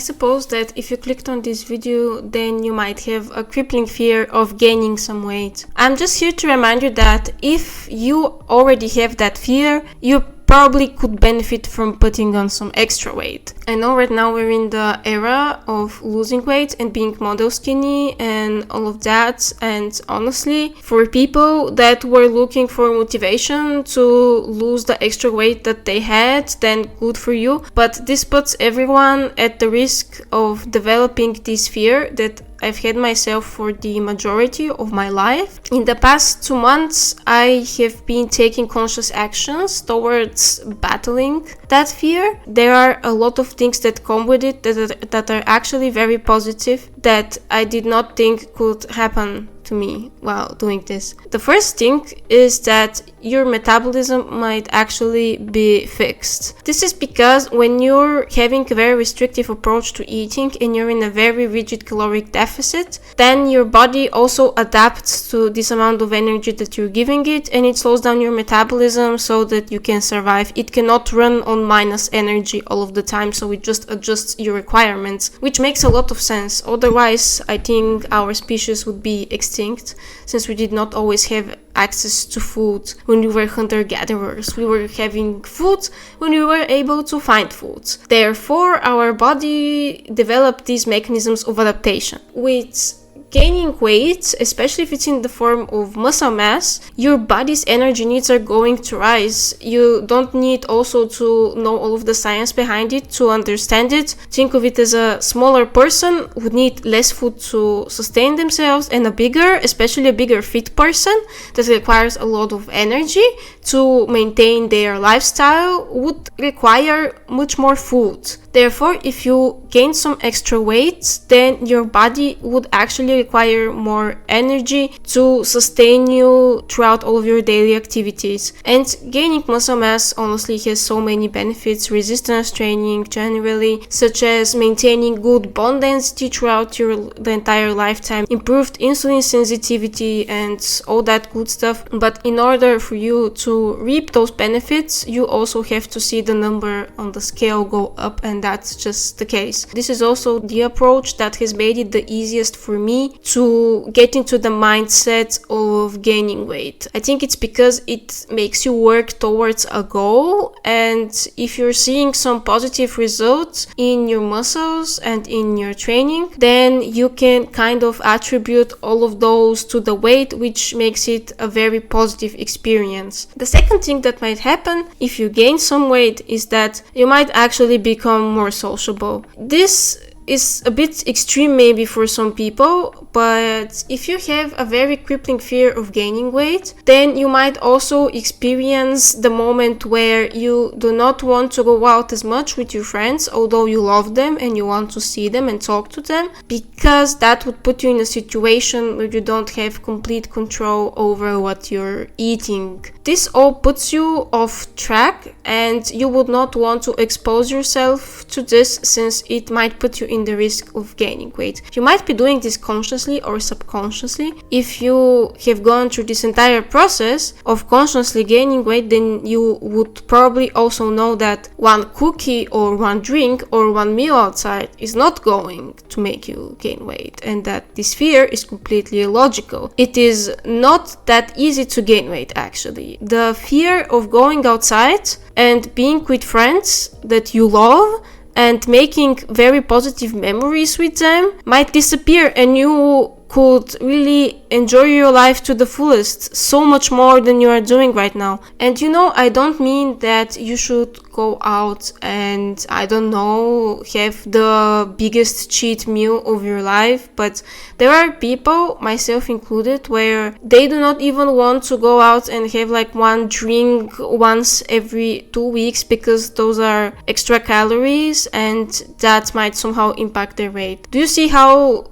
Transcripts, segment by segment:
suppose that if you clicked on this video, then you might have a crippling fear of gaining some weight. I'm just here to remind you that if you already have that fear, you probably could benefit from putting on some extra weight. I know right now we're in the era of losing weight and being model skinny and all of that, and honestly, for people that were looking for motivation to lose the extra weight that they had, then good for you, but this puts everyone at the risk of developing this fear that I've had myself for the majority of my life. In the past 2 months, I have been taking conscious actions towards battling that fear. There are a lot of things that come with it that are actually very positive that I did not think could happen to me while doing this. The first thing is that your metabolism might actually be fixed. This is because when you're having a very restrictive approach to eating and you're in a very rigid caloric deficit, then your body also adapts to this amount of energy that you're giving it, and it slows down your metabolism so that you can survive. It cannot run on minus energy all of the time, so it just adjusts your requirements, which makes a lot of sense. Otherwise, I think our species would be extinct, since we did not always have access to food when we were hunter-gatherers. We were having food when we were able to find food. Therefore, our body developed these mechanisms of adaptation. With gaining weight, especially if it's in the form of muscle mass, your body's energy needs are going to rise. You don't need also to know all of the science behind it to understand it. Think of it as a smaller person would need less food to sustain themselves, and especially a bigger fit person that requires a lot of energy to maintain their lifestyle would require much more food. Therefore, if you gain some extra weight, then your body would actually require more energy to sustain you throughout all of your daily activities. And gaining muscle mass honestly has so many benefits. Resistance training generally, such as maintaining good bone density throughout the entire lifetime, improved insulin sensitivity, and all that good stuff. But in order for you to reap those benefits, you also have to see the number on the scale go up, and that's just the case. This is also the approach that has made it the easiest for me to get into the mindset of gaining weight. I think it's because it makes you work towards a goal, and if you're seeing some positive results in your muscles and in your training, then you can kind of attribute all of those to the weight, which makes it a very positive experience. The second thing that might happen if you gain some weight is that you might actually become more sociable. This is a bit extreme maybe for some people, but if you have a very crippling fear of gaining weight, then you might also experience the moment where you do not want to go out as much with your friends, although you love them and you want to see them and talk to them, because that would put you in a situation where you don't have complete control over what you're eating. This all puts you off track, and you would not want to expose yourself to this, since it might put you in the risk of gaining weight. You might be doing this consciously or subconsciously. If you have gone through this entire process of consciously gaining weight, then you would probably also know that one cookie or one drink or one meal outside is not going to make you gain weight, and that this fear is completely illogical. It is not that easy to gain weight, actually. The fear of going outside and being with friends that you love and making very positive memories with them might disappear, and you could really enjoy your life to the fullest, so much more than you are doing right now. And I don't mean that you should go out and, have the biggest cheat meal of your life, but there are people, myself included, where they do not even want to go out and have like one drink once every 2 weeks, because those are extra calories and that might somehow impact their weight. Do you see how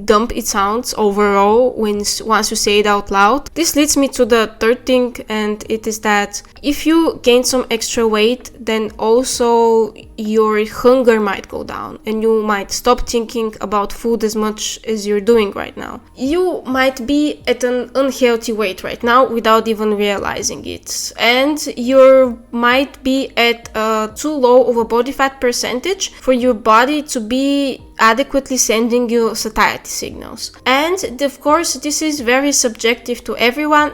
dumb it sounds overall once you say it out loud? This leads me to the third thing, and it is that if you gain some extra weight, then also your hunger might go down and you might stop thinking about food as much as you're doing right now. You might be at an unhealthy weight right now without even realizing it, and you might be at too low of a body fat percentage for your body to be adequately sending you satiety signals. And of course this is very subjective to everyone,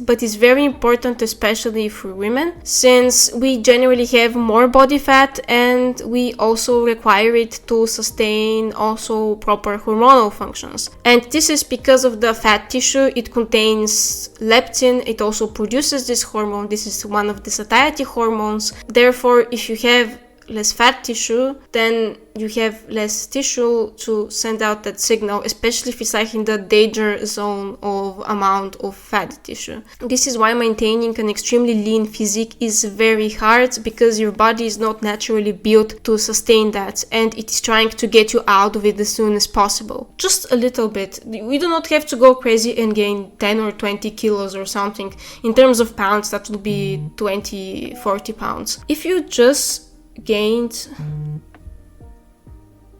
but it's very important, especially for women, since we generally have more body fat and we also require it to sustain also proper hormonal functions. And this is because of the fat tissue. It contains leptin, it also produces this hormone. This is one of the satiety hormones. Therefore, if you have less fat tissue, then you have less tissue to send out that signal, especially if it's like in the danger zone of amount of fat tissue. This is why maintaining an extremely lean physique is very hard, because your body is not naturally built to sustain that, and it is trying to get you out of it as soon as possible. Just a little bit. We do not have to go crazy and gain 10 or 20 kilos or something. In terms of pounds, that will be 20, 40 pounds. If you just gained,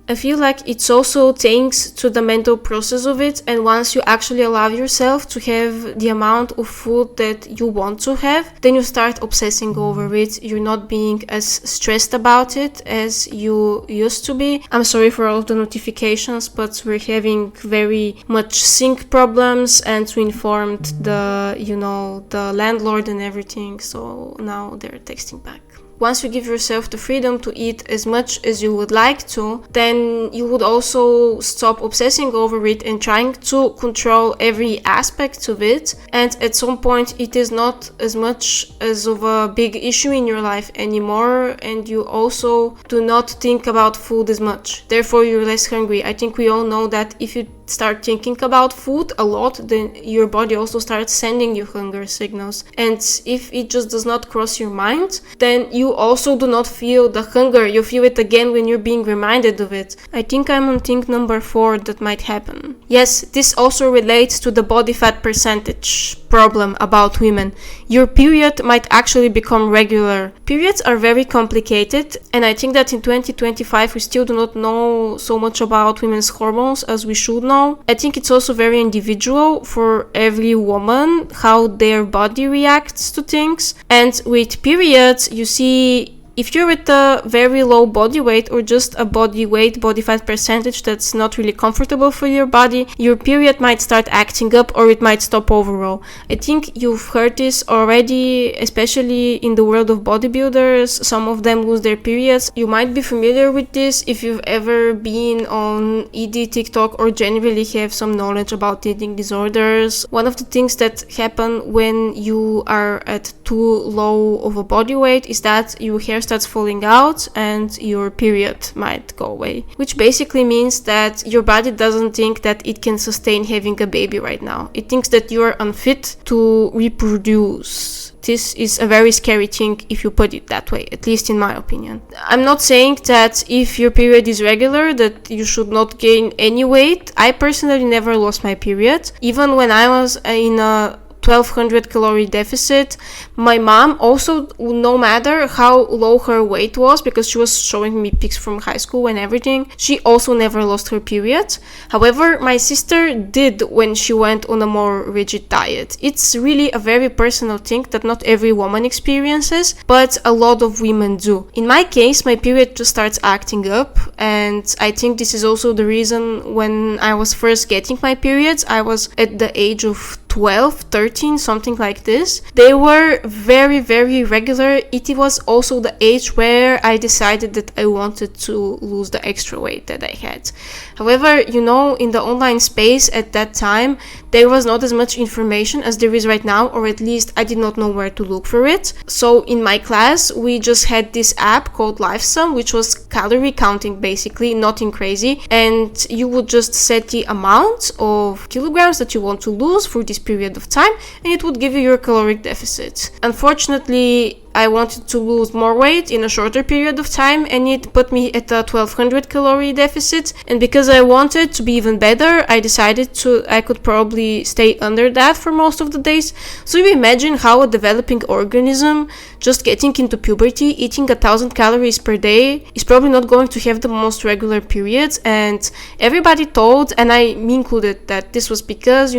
I feel like it's also thanks to the mental process of it, and once you actually allow yourself to have the amount of food that you want to have, then you start obsessing over it. You're not being as stressed about it as you used to be. I'm sorry for all of the notifications, but we're having very much sync problems, and we informed the landlord and everything, so now they're texting back. Once you give yourself the freedom to eat as much as you would like to, then you would also stop obsessing over it and trying to control every aspect of it. And at some point, it is not as much as of a big issue in your life anymore, and you also do not think about food as much. Therefore, you're less hungry. I think we all know that if you start thinking about food a lot, then your body also starts sending you hunger signals. And if it just does not cross your mind, then you also do not feel the hunger. You feel it again when you're being reminded of it. I think I'm on thing number 4 that might happen. Yes, this also relates to the body fat percentage problem about women. Your period might actually become regular. Periods are very complicated, and I think that in 2025 we still do not know so much about women's hormones as we should know. I think it's also very individual for every woman how their body reacts to things. And with periods, you see, if you're with a very low body weight or just a body fat percentage that's not really comfortable for your body, your period might start acting up or it might stop overall. I think you've heard this already, especially in the world of bodybuilders. Some of them lose their periods. You might be familiar with this if you've ever been on ED TikTok or generally have some knowledge about eating disorders. One of the things that happen when you are at too low of a body weight is that your hair starts falling out and your period might go away, which basically means that your body doesn't think that it can sustain having a baby right now. It thinks that you are unfit to reproduce. This is a very scary thing if you put it that way, at least in my opinion. I'm not saying that if your period is regular that you should not gain any weight. I personally never lost my period. Even when I was in a 1200 calorie deficit, my mom also, no matter how low her weight was, because she was showing me pics from high school and everything, she also never lost her period. However, my sister did when she went on a more rigid diet. It's really a very personal thing that not every woman experiences, but a lot of women do. In my case, my period just starts acting up, and I think this is also the reason when I was first getting my periods, I was at the age of 12, 13, something like this. They were very, very regular. It was also the age where I decided that I wanted to lose the extra weight that I had. However, in the online space at that time, there was not as much information as there is right now, or at least I did not know where to look for it. So in my class, we just had this app called LifeSum, which was calorie counting basically, nothing crazy. And you would just set the amount of kilograms that you want to lose for this period of time, and it would give you your caloric deficit. Unfortunately, I wanted to lose more weight in a shorter period of time, and it put me at a 1200 calorie deficit. And because I wanted to be even better, I decided I could probably stay under that for most of the days. So you imagine how a developing organism just getting into puberty, eating 1000 calories per day, is probably not going to have the most regular periods. And everybody told, and I me included, that this was because,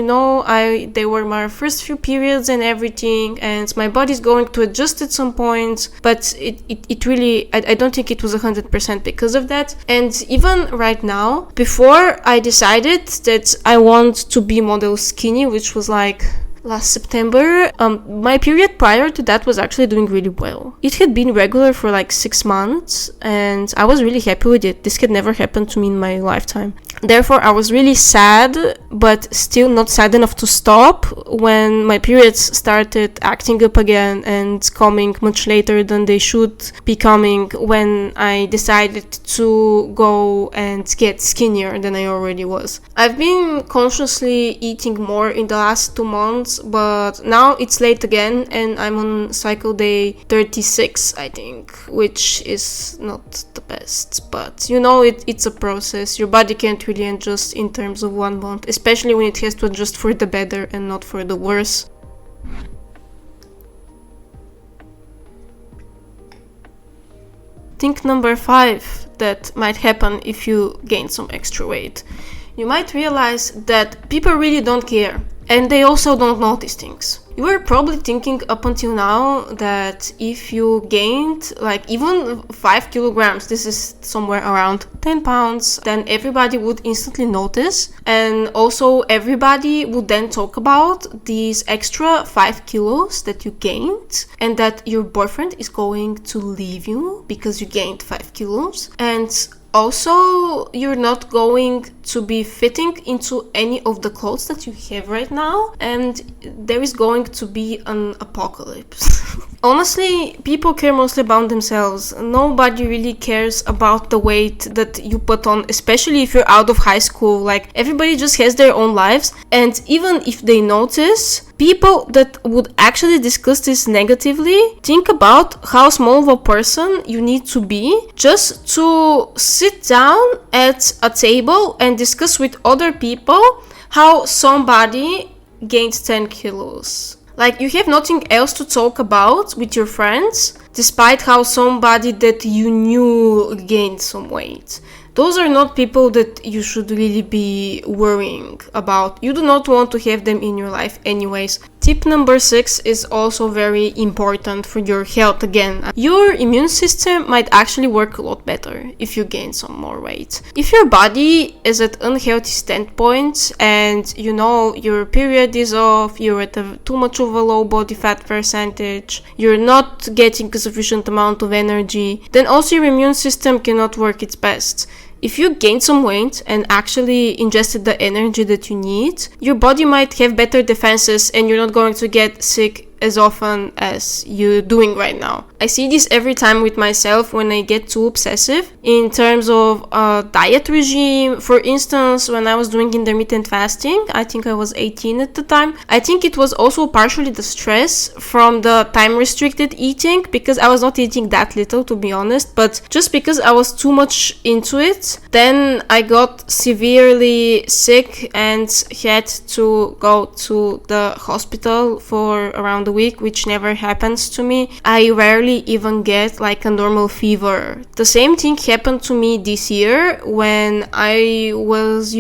they were my first few periods and everything, and my body's going to adjust at some point. But it really, I don't think it was 100% because of that. And even right now, before I decided that I want to be model skinny, which was like last September, my period prior to that was actually doing really well. It had been regular for like 6 months, and I was really happy with it. This had never happened to me in my lifetime. Therefore, I was really sad, but still not sad enough to stop when my periods started acting up again and coming much later than they should be coming, when I decided to go and get skinnier than I already was. I've been consciously eating more in the last 2 months, but now it's late again and I'm on cycle day 36, I think, which is not the best. But it's a process. Your body can't really adjust in terms of 1 month, especially when it has to adjust for the better and not for the worse. Think number 5 that might happen if you gain some extra weight. You might realize that people really don't care, and they also don't notice things. You were probably thinking up until now that if you gained like even 5 kilograms, this is somewhere around 10 pounds, then everybody would instantly notice, and also everybody would then talk about these extra 5 kilos that you gained, and that your boyfriend is going to leave you because you gained 5 kilos. And also, you're not going to be fitting into any of the clothes that you have right now, and there is going to be an apocalypse. Honestly, people care mostly about themselves. Nobody really cares about the weight that you put on, especially if you're out of high school. Like, everybody just has their own lives, and even if they notice, people that would actually discuss this negatively think about how small of a person you need to be just to sit down at a table and discuss with other people how somebody gained 10 kilos. Like, you have nothing else to talk about with your friends, despite how somebody that you knew gained some weight. Those are not people that you should really be worrying about. You do not want to have them in your life anyways. Tip number 6 is also very important for your health again. Your immune system might actually work a lot better if you gain some more weight. If your body is at unhealthy standpoint and your period is off, you're at too much of a low body fat percentage, you're not getting a sufficient amount of energy, then also your immune system cannot work its best. If you gained some weight and actually ingested the energy that you need, your body might have better defenses and you're not going to get sick as often as you're doing right now. I see this every time with myself when I get too obsessive in terms of a diet regime. For instance, when I was doing intermittent fasting, I think I was 18 at the time. I think it was also partially the stress from the time restricted eating, because I was not eating that little, to be honest, but just because I was too much into it, then I got severely sick and had to go to the hospital for around a week, which never happens to me. I rarely even get like a normal fever. The same thing happened to me this year when I was,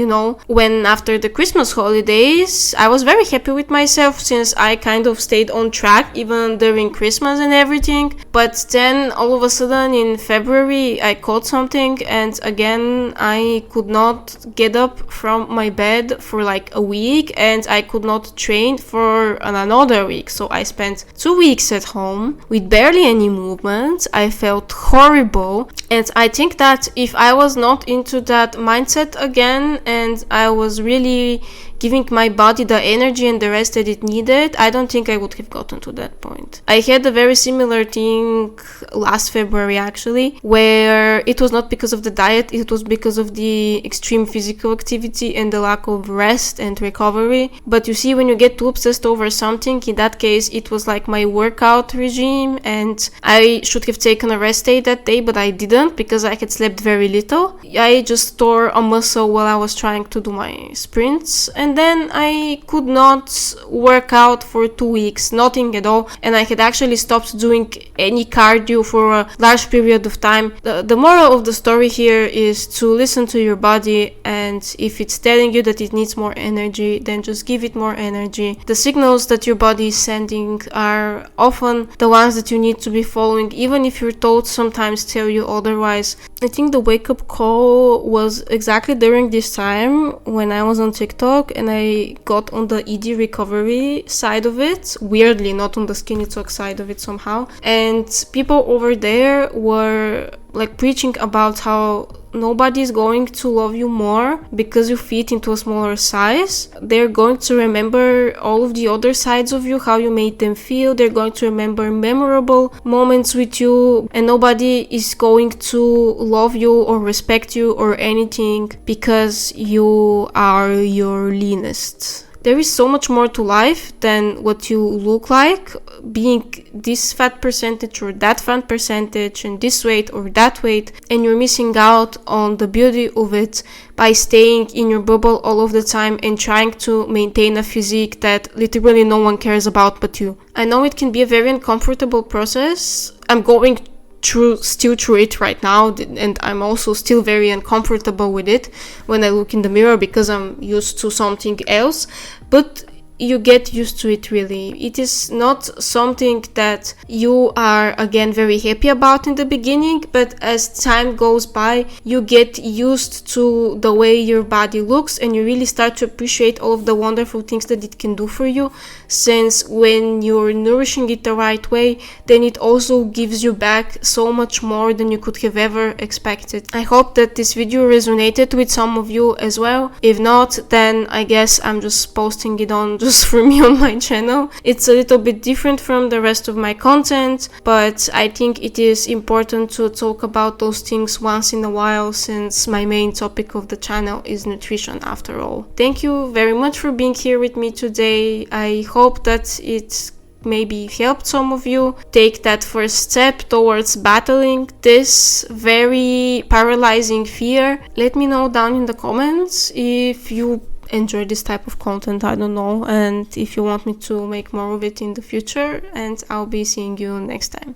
when after the Christmas holidays, I was very happy with myself since I kind of stayed on track even during Christmas and everything. But then all of a sudden in February, I caught something, and again, I could not get up from my bed for like a week, and I could not train for another week. So I spent 2 weeks at home with barely any movement. I felt horrible, and I think that if I was not into that mindset again and I was really giving my body the energy and the rest that it needed, I don't think I would have gotten to that point. I had a very similar thing last February actually, where it was not because of the diet, it was because of the extreme physical activity and the lack of rest and recovery. But you see, when you get too obsessed over something, in that case it was like my workout regime, and I should have taken a rest day that day, but I didn't because I had slept very little. I just tore a muscle while I was trying to do my sprints, and then I could not work out for 2 weeks, nothing at all, and I had actually stopped doing any cardio for a large period of time. The moral of the story here is to listen to your body, and if it's telling you that it needs more energy, then just give it more energy. The signals that your body is sending are often the ones that you need to be following, even if your thoughts sometimes tell you otherwise. I think the wake-up call was exactly during this time when I was on TikTok and I got on the ED recovery side of it, weirdly not on the skinny talk side of it somehow, and people over there were like preaching about how nobody's going to love you more because you fit into a smaller size. They're going to remember all of the other sides of you, how you made them feel. They're going to remember memorable moments with you, and nobody is going to love you or respect you or anything because you are your leanest. There is so much more to life than what you look like, being this fat percentage or that fat percentage and this weight or that weight, and you're missing out on the beauty of it by staying in your bubble all of the time and trying to maintain a physique that literally no one cares about but you. I know it can be a very uncomfortable process. I'm going still through it right now, and I'm also still very uncomfortable with it when I look in the mirror because I'm used to something else, but you get used to it really. It is not something that you are again very happy about in the beginning, but as time goes by you get used to the way your body looks and you really start to appreciate all of the wonderful things that it can do for you, since when you're nourishing it the right way, then it also gives you back so much more than you could have ever expected. I hope that this video resonated with some of you as well. If not, then I guess I'm just posting it on just for me on my channel. It's a little bit different from the rest of my content, but I think it is important to talk about those things once in a while, since my main topic of the channel is nutrition after all. Thank you very much for being here with me today. I hope that it maybe helped some of you take that first step towards battling this very paralyzing fear. Let me know down in the comments if you enjoy this type of content, I don't know, and if you want me to make more of it in the future, and I'll be seeing you next time.